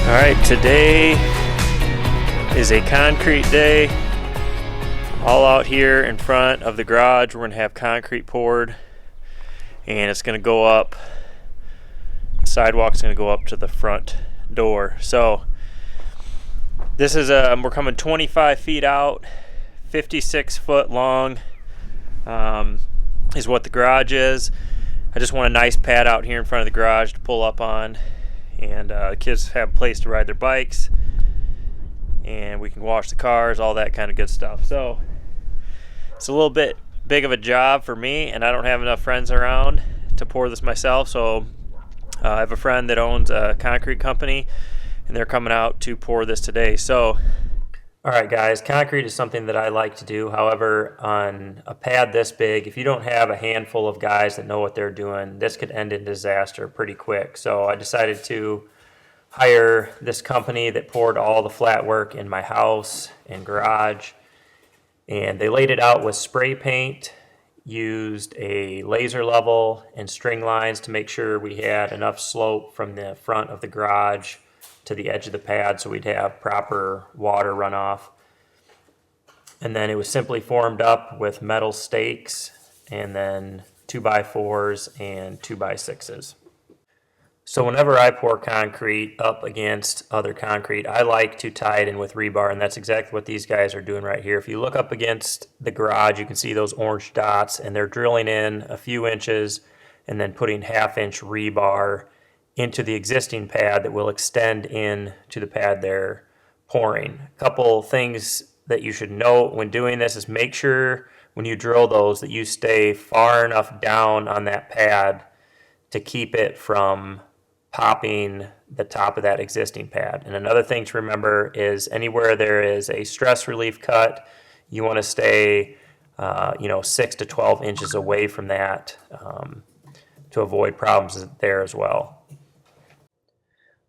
Alright, today is a concrete day. All out here in front of the garage, we're going to have concrete poured, and it's going to go up, the sidewalk's going to go up to the front door. So this is we're coming 25 feet out, 56 foot long is what the garage is. I just want a nice pad out here in front of the garage to pull up on, and the kids have a place to ride their bikes, and we can wash the cars, all that kind of good stuff. So it's a little bit big of a job for me, and I don't have enough friends around to pour this myself. So I have a friend that owns a concrete company, and they're coming out to pour this today. So all right, guys, concrete is something that I like to do. However, on a pad this big, if you don't have a handful of guys that know what they're doing, this could end in disaster pretty quick. So I decided to hire this company that poured all the flat work in my house and garage. And they laid it out with spray paint, used a laser level and string lines to make sure we had enough slope from the front of the garage to the edge of the pad so we'd have proper water runoff. And then it was simply formed up with metal stakes and then 2x4s and 2x6s. So whenever I pour concrete up against other concrete, I like to tie it in with rebar, and that's exactly what these guys are doing right here. If you look up against the garage, you can see those orange dots, and they're drilling in a few inches and then putting 1/2-inch rebar into the existing pad that will extend in to the pad they're pouring. A couple things that you should note when doing this is make sure when you drill those that you stay far enough down on that pad to keep it from popping the top of that existing pad. And another thing to remember is anywhere there is a stress relief cut, you want to stay 6 to 12 inches away from that to avoid problems there as well.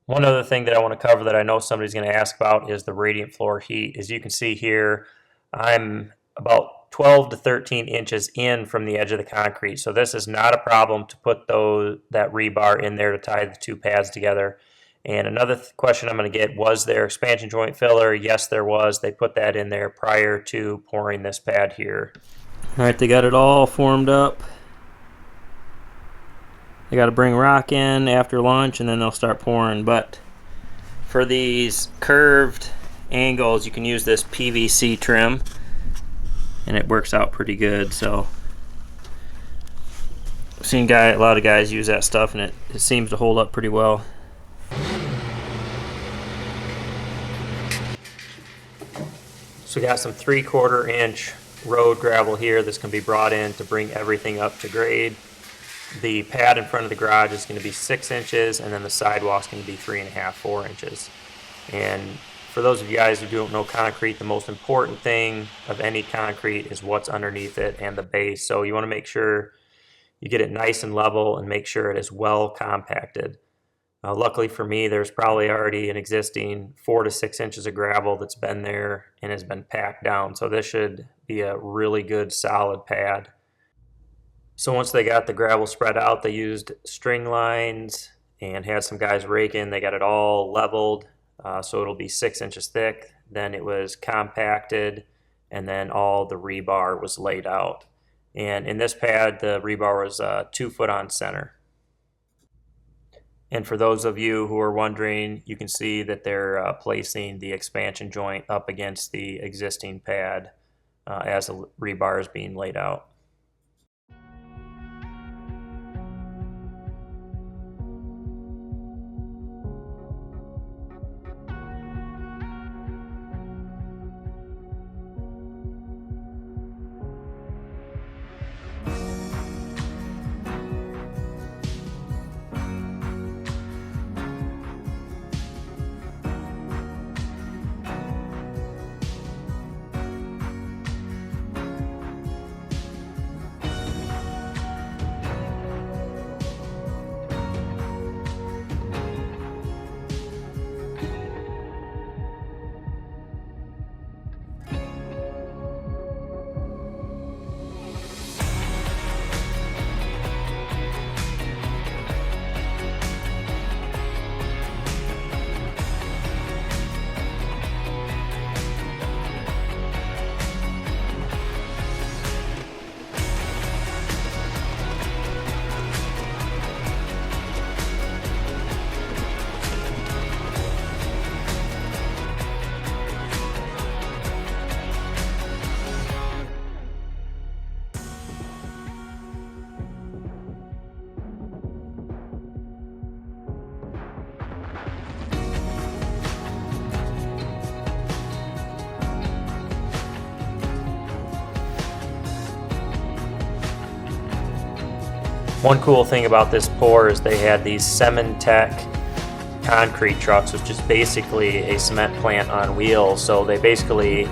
One other thing that I want to cover that I know somebody's going to ask about is the radiant floor heat. As you can see here, I'm about 12 to 13 inches in from the edge of the concrete. So this is not a problem to put that rebar in there to tie the two pads together. And another question I'm going to get, was there expansion joint filler? Yes, there was. They put that in there prior to pouring this pad here. All right, they got it all formed up. They got to bring rock in after lunch, and then they'll start pouring. But for these curved angles, you can use this PVC trim, and it works out pretty good. So I've seen a lot of guys use that stuff, and it seems to hold up pretty well. So we got some 3/4 inch road gravel here that's going to be brought in to bring everything up to grade. The pad in front of the garage is going to be 6 inches, and then the sidewalk's going to be 3.5, 4 inches. And for those of you guys who don't know concrete, the most important thing of any concrete is what's underneath it and the base. So you want to make sure you get it nice and level and make sure it is well compacted. Luckily for me, there's probably already an existing 4 to 6 inches of gravel that's been there and has been packed down. So this should be a really good solid pad. So once they got the gravel spread out, they used string lines and had some guys raking. They got it all leveled, so it'll be 6 inches thick. Then it was compacted, and then all the rebar was laid out. And in this pad, the rebar was 2 foot on center. And for those of you who are wondering, you can see that they're placing the expansion joint up against the existing pad as the rebar is being laid out. One cool thing about this pour is they had these Cementech concrete trucks, which is basically a cement plant on wheels. So they basically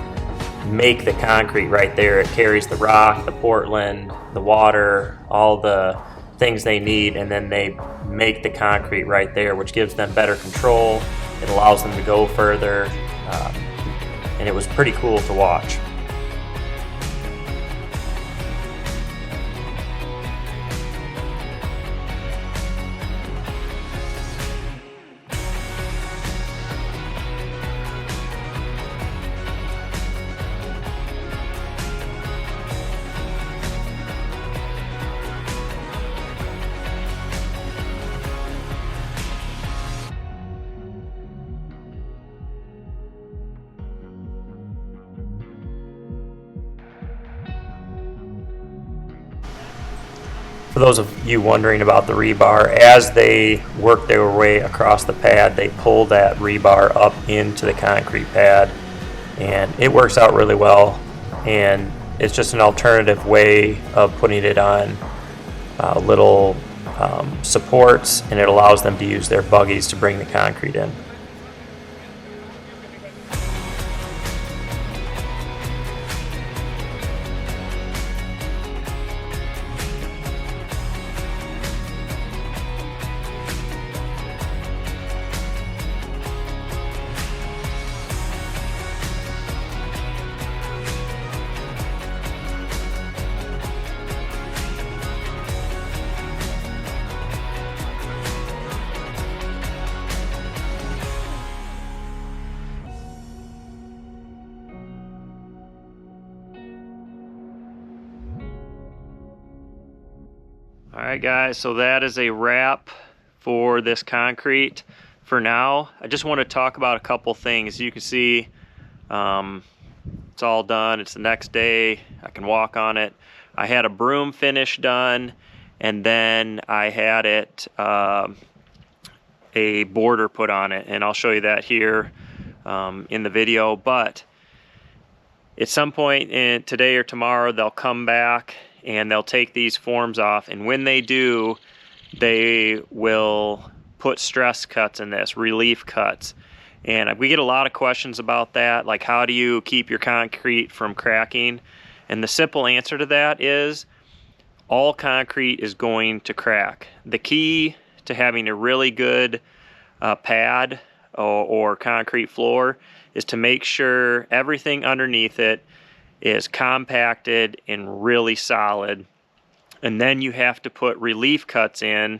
make the concrete right there. It carries the rock, the Portland, the water, all the things they need, and then they make the concrete right there, which gives them better control. It allows them to go further, and it was pretty cool to watch. For those of you wondering about the rebar, as they work their way across the pad, they pull that rebar up into the concrete pad, and it works out really well. And it's just an alternative way of putting it on little supports, and it allows them to use their buggies to bring the concrete in. Alright guys, so that is a wrap for this concrete for now. I just want to talk about a couple things. You can see it's all done. It's the next day. I can walk on it. I had a broom finish done, and then I had it a border put on it, and I'll show you that here in the video. But at some point in today or tomorrow, they'll come back and they'll take these forms off, and when they do, they will put stress cuts in this, relief cuts. And we get a lot of questions about that, like how do you keep your concrete from cracking? And the simple answer to that is all concrete is going to crack. The key to having a really good pad or concrete floor is to make sure everything underneath it is compacted and really solid, and then you have to put relief cuts in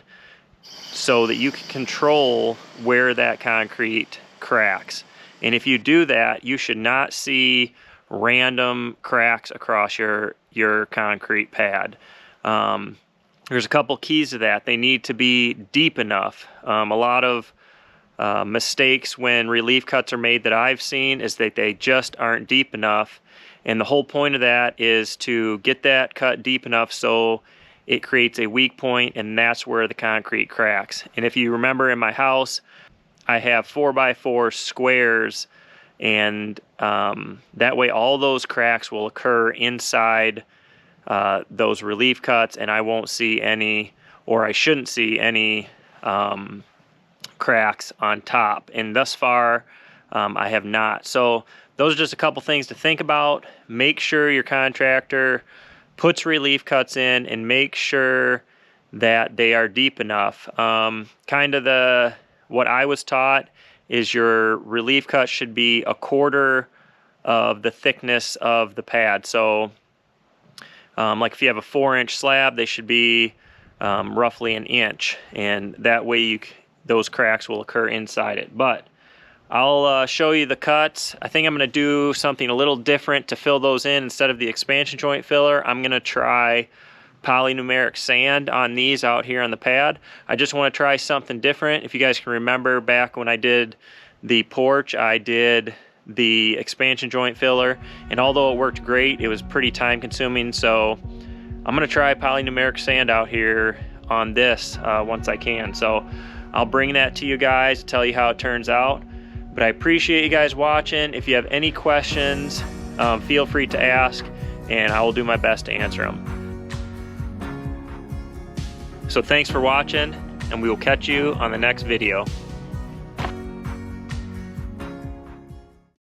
so that you can control where that concrete cracks. And if you do that, you should not see random cracks across your concrete pad. There's a couple keys to that. They need to be deep enough. A lot of mistakes when relief cuts are made that I've seen is that they just aren't deep enough. And the whole point of that is to get that cut deep enough so it creates a weak point, and that's where the concrete cracks. And if you remember in my house, I have 4x4 squares, and that way all those cracks will occur inside those relief cuts, and I won't see any, or I shouldn't see any cracks on top. And thus far, I have not. So those are just a couple things to think about. Make sure your contractor puts relief cuts in, and make sure that they are deep enough. Kind of what I was taught is your relief cut should be a quarter of the thickness of the pad. So like if you have a 4-inch slab, they should be roughly an inch, and that way those cracks will occur inside it. But I'll show you the cuts. I think I'm going to do something a little different to fill those in. Instead of the expansion joint filler, I'm going to try polynumeric sand on these out here on the pad. I just want to try something different. If you guys can remember back when I did the porch, I did the expansion joint filler, and although it worked great, it was pretty time consuming. So I'm going to try polynumeric sand out here on this once I can. So I'll bring that to you guys to tell you how it turns out. But I appreciate you guys watching. If you have any questions, feel free to ask, and I will do my best to answer them. So thanks for watching, and we will catch you on the next video.